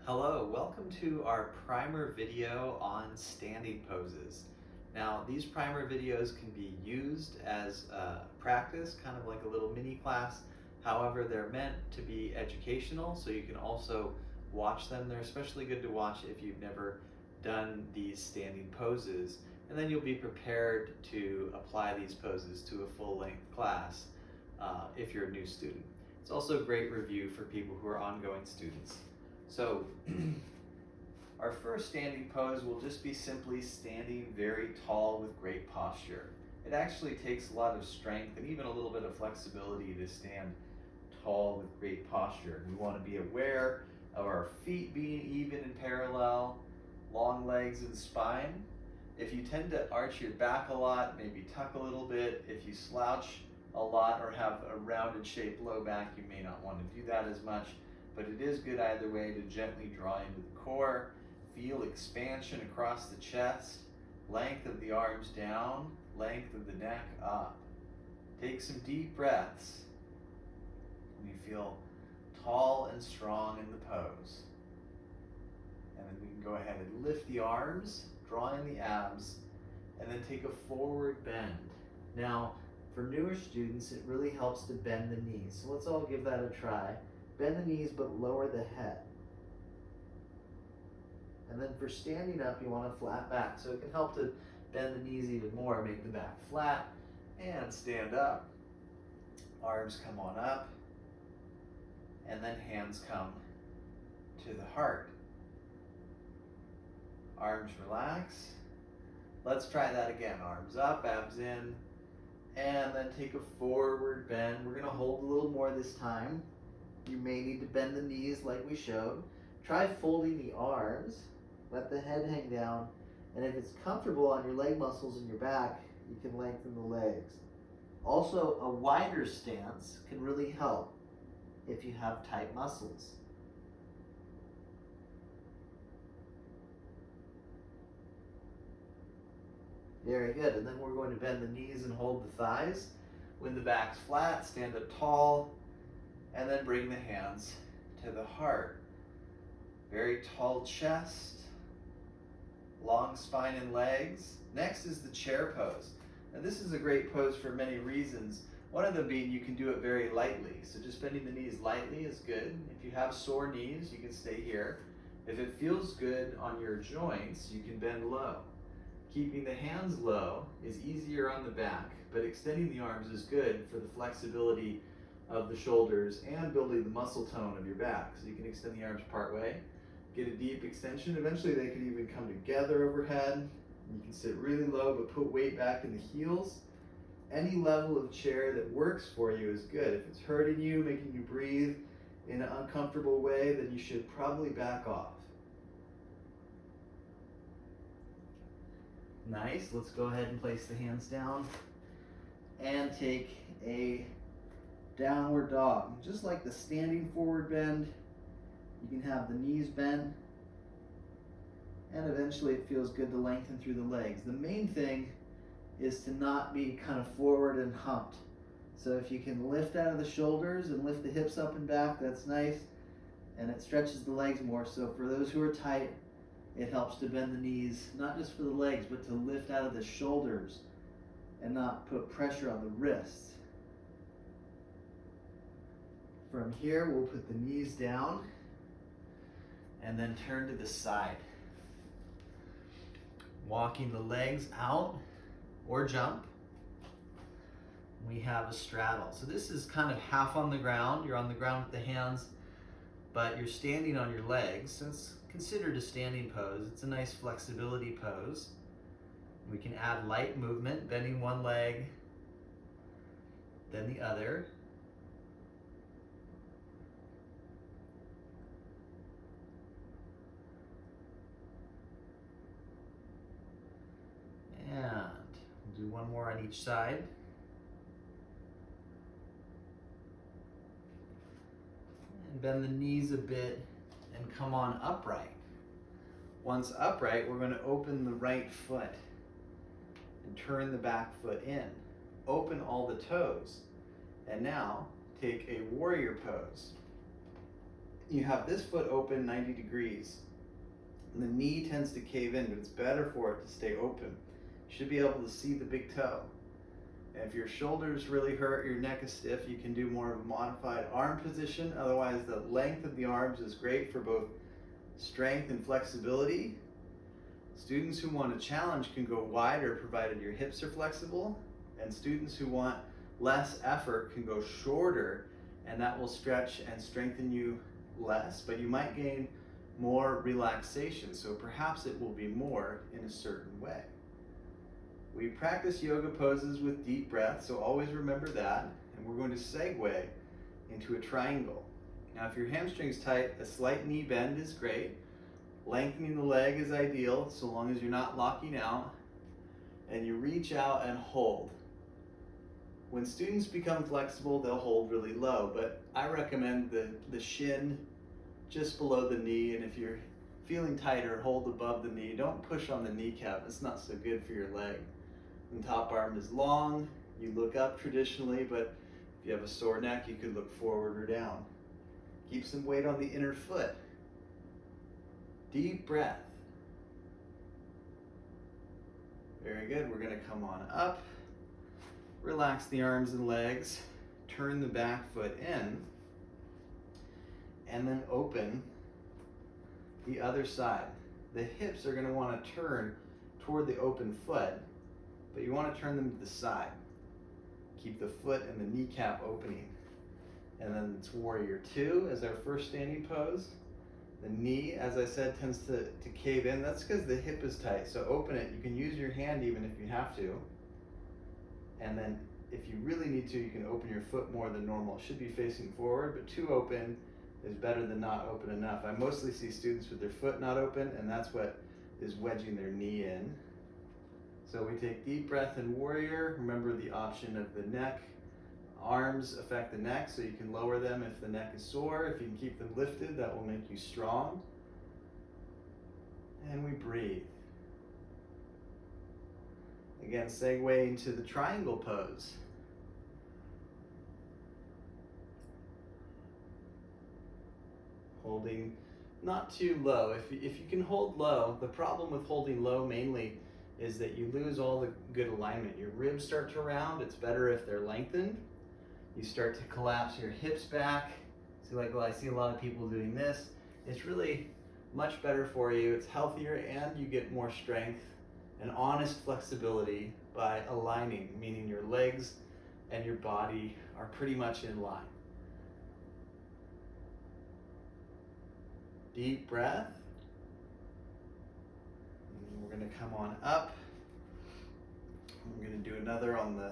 Hello, welcome to our primer video on standing poses. Now, these primer videos can be used as practice, kind of like a little mini class. However, they're meant to be educational, so you can also watch them. They're especially good to watch if you've never done these standing poses, and then you'll be prepared to apply these poses to a full-length class if you're a new student. It's also a great review for people who are ongoing students. So our first standing pose will just be simply standing very tall with great posture. It actually takes a lot of strength and even a little bit of flexibility to stand tall with great posture. We want to be aware of our feet being even and parallel, long legs and spine. If you tend to arch your back a lot, maybe tuck a little bit. If you slouch a lot or have a rounded shaped low back, you may not want to do that as much. But it is good either way to gently draw into the core, feel expansion across the chest, length of the arms down, length of the neck up. Take some deep breaths. And you feel tall and strong in the pose. And then we can go ahead and lift the arms, draw in the abs, and then take a forward bend. Now, for newer students, it really helps to bend the knees. So let's all give that a try. Bend the knees but lower the head. And then for standing up, you want a flat back. So it can help to bend the knees even more, make the back flat, and stand up. Arms come on up, and then hands come to the heart. Arms relax. Let's try that again. Arms up, abs in, and then take a forward bend. We're gonna hold a little more this time. You may need to bend the knees like we showed. Try folding the arms, let the head hang down, and if it's comfortable on your leg muscles in your back, you can lengthen the legs. Also, a wider stance can really help if you have tight muscles. Very good, and then we're going to bend the knees and hold the thighs. When the back's flat, stand up tall, and then bring the hands to the heart. Very tall chest, long spine and legs. Next is the chair pose. Now this is a great pose for many reasons. One of them being you can do it very lightly. So just bending the knees lightly is good. If you have sore knees, you can stay here. If it feels good on your joints, you can bend low. Keeping the hands low is easier on the back, but extending the arms is good for the flexibility of the shoulders and building the muscle tone of your back. So you can extend the arms part way, get a deep extension. Eventually they can even come together overhead. You can sit really low but put weight back in the heels. Any level of chair that works for you is good. If it's hurting you, making you breathe in an uncomfortable way, then you should probably back off. Nice, let's go ahead and place the hands down and take a downward dog. Just like the standing forward bend, you can have the knees bend, and eventually it feels good to lengthen through the legs. The main thing is to not be kind of forward and humped. So if you can lift out of the shoulders and lift the hips up and back, that's nice, and it stretches the legs more. So for those who are tight, it helps to bend the knees, not just for the legs, but to lift out of the shoulders and not put pressure on the wrists. From here, we'll put the knees down and then turn to the side. Walking the legs out or jump. We have a straddle. So this is kind of half on the ground. You're on the ground with the hands, but you're standing on your legs. So it's considered a standing pose. It's a nice flexibility pose. We can add light movement, bending one leg, then the other. And we'll do one more on each side. And bend the knees a bit and come on upright. Once upright, we're going to open the right foot and turn the back foot in. Open all the toes. And now take a warrior pose. you have this foot open 90 degrees. And the knee tends to cave in, but it's better for it to stay open. You should be able to see the big toe. And if your shoulders really hurt, your neck is stiff, you can do more of a modified arm position. Otherwise, the length of the arms is great for both strength and flexibility. Students who want a challenge can go wider provided your hips are flexible. And students who want less effort can go shorter, and that will stretch and strengthen you less, but you might gain more relaxation, so perhaps it will be more in a certain way. We practice yoga poses with deep breath, so always remember that, and we're going to segue into a triangle. Now if your hamstring's tight, a slight knee bend is great. Lengthening the leg is ideal, so long as you're not locking out, and you reach out and hold. When students become flexible, they'll hold really low, but I recommend the shin just below the knee, and if you're feeling tighter, hold above the knee. Don't push on the kneecap, it's not so good for your leg. When top arm is long, you look up traditionally, but if you have a sore neck, you could look forward or down. Keep some weight on the inner foot. Deep breath. Very good, we're gonna come on up. Relax the arms and legs, turn the back foot in, and then open the other side. The hips are going to want to turn toward the open foot, but you want to turn them to the side. Keep the foot and the kneecap opening. And then it's Warrior Two as our first standing pose. The knee, as I said, tends to cave in. That's because the hip is tight, so open it. You can use your hand even if you have to. And then if you really need to, you can open your foot more than normal. It should be facing forward, but too open is better than not open enough. I mostly see students with their foot not open, and that's what is wedging their knee in. So we take deep breath in Warrior. Remember the option of the neck. Arms affect the neck, so you can lower them if the neck is sore. If you can keep them lifted, that will make you strong. And we breathe. Again, segue into the triangle pose. Holding not too low. If you can hold low, the problem with holding low mainly is that you lose all the good alignment. Your ribs start to round. It's better if they're lengthened. You start to collapse your hips back. So I see a lot of people doing this. It's really much better for you. It's healthier, and you get more strength and honest flexibility by aligning, meaning your legs and your body are pretty much in line. Deep breath. And we're going to come on up. We're going to do another on the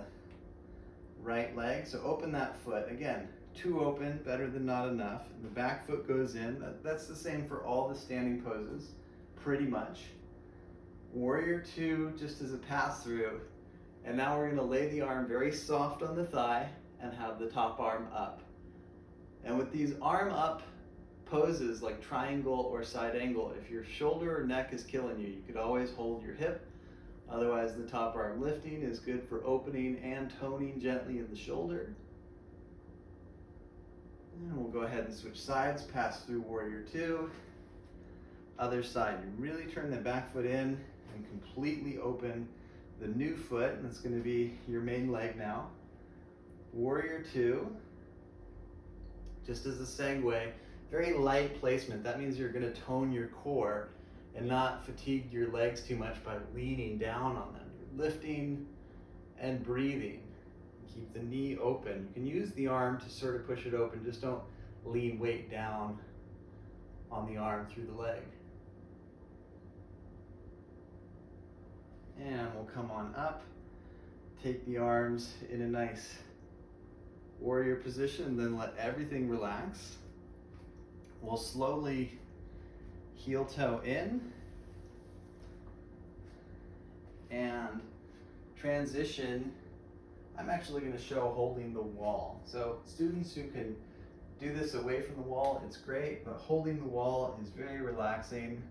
right leg. So open that foot. Again, too open, better than not enough. And the back foot goes in. That's the same for all the standing poses, pretty much. Warrior Two, just as a pass through. And now we're going to lay the arm very soft on the thigh and have the top arm up. And with these arm up poses like triangle or side angle, if your shoulder or neck is killing you, you could always hold your hip. Otherwise, the top arm lifting is good for opening and toning gently in the shoulder. And we'll go ahead and switch sides, pass through Warrior Two. Other side, you really turn the back foot in and completely open the new foot, and it's going to be your main leg now. Warrior Two. Just as a segue, very light placement. That means you're going to tone your core and not fatigue your legs too much by leaning down on them. You're lifting and breathing. Keep the knee open. You can use the arm to sort of push it open. Just don't lean weight down on the arm through the leg. And we'll come on up. Take the arms in a nice warrior position, and then let everything relax. We'll slowly heel toe in and transition. I'm actually going to show holding the wall. So students who can do this away from the wall, it's great, but holding the wall is very relaxing,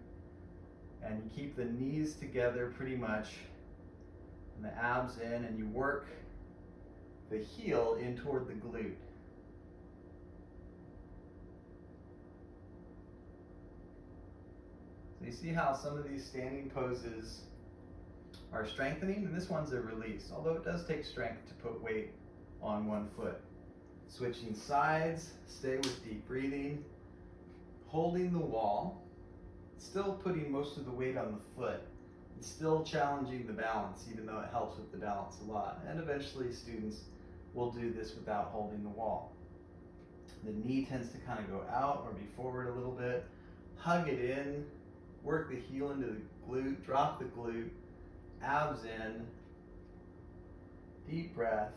and you keep the knees together pretty much and the abs in, and you work the heel in toward the glute. So you see how some of these standing poses are strengthening, and this one's a release, although it does take strength to put weight on one foot. Switching sides, stay with deep breathing, holding the wall, still putting most of the weight on the foot, and still challenging the balance, even though it helps with the balance a lot. And eventually students will do this without holding the wall. The knee tends to kind of go out or be forward a little bit. Hug it in, work the heel into the glute, drop the glute, abs in, deep breath.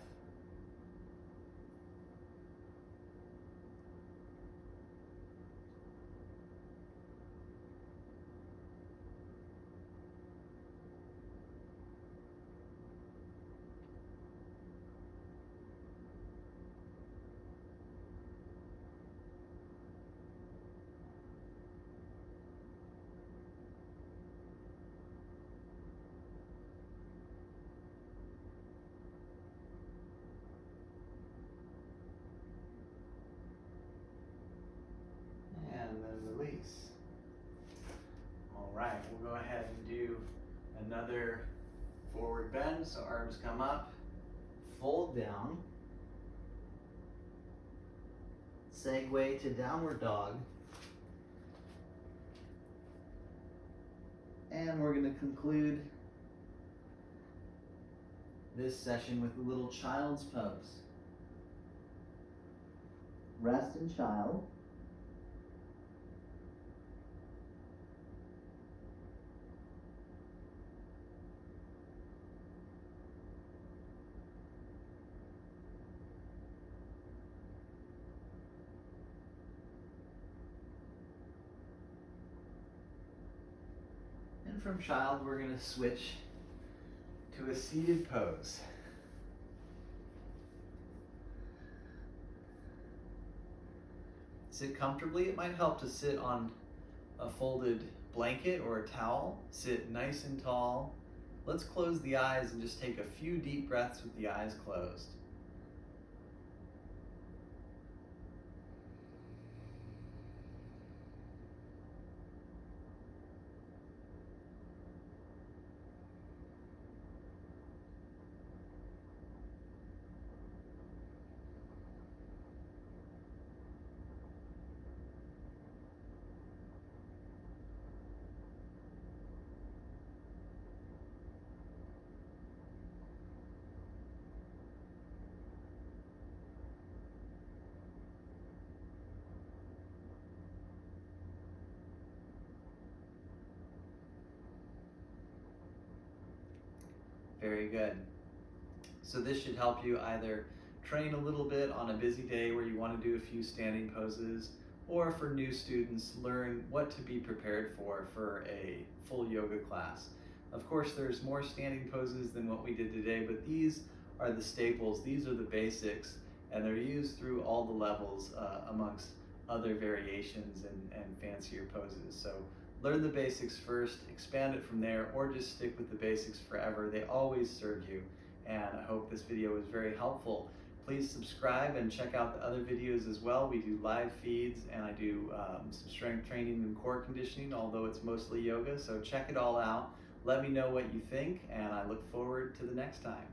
And then release. All right, we'll go ahead and do another forward bend. So arms come up, fold down, segue to downward dog. And we're going to conclude this session with a little child's pose. Rest in child. And from child, we're going to switch to a seated pose. Sit comfortably. It might help to sit on a folded blanket or a towel. Sit nice and tall. Let's close the eyes and just take a few deep breaths with the eyes closed. Very good. So this should help you either train a little bit on a busy day where you want to do a few standing poses, or for new students, learn what to be prepared for a full yoga class. Of course, there's more standing poses than what we did today, but these are the staples, these are the basics, and they're used through all the levels amongst other variations and fancier poses. So learn the basics first, expand it from there, or just stick with the basics forever. They always serve you, and I hope this video was very helpful. Please subscribe and check out the other videos as well. We do live feeds, and I do some strength training and core conditioning, although it's mostly yoga, so check it all out. Let me know what you think, and I look forward to the next time.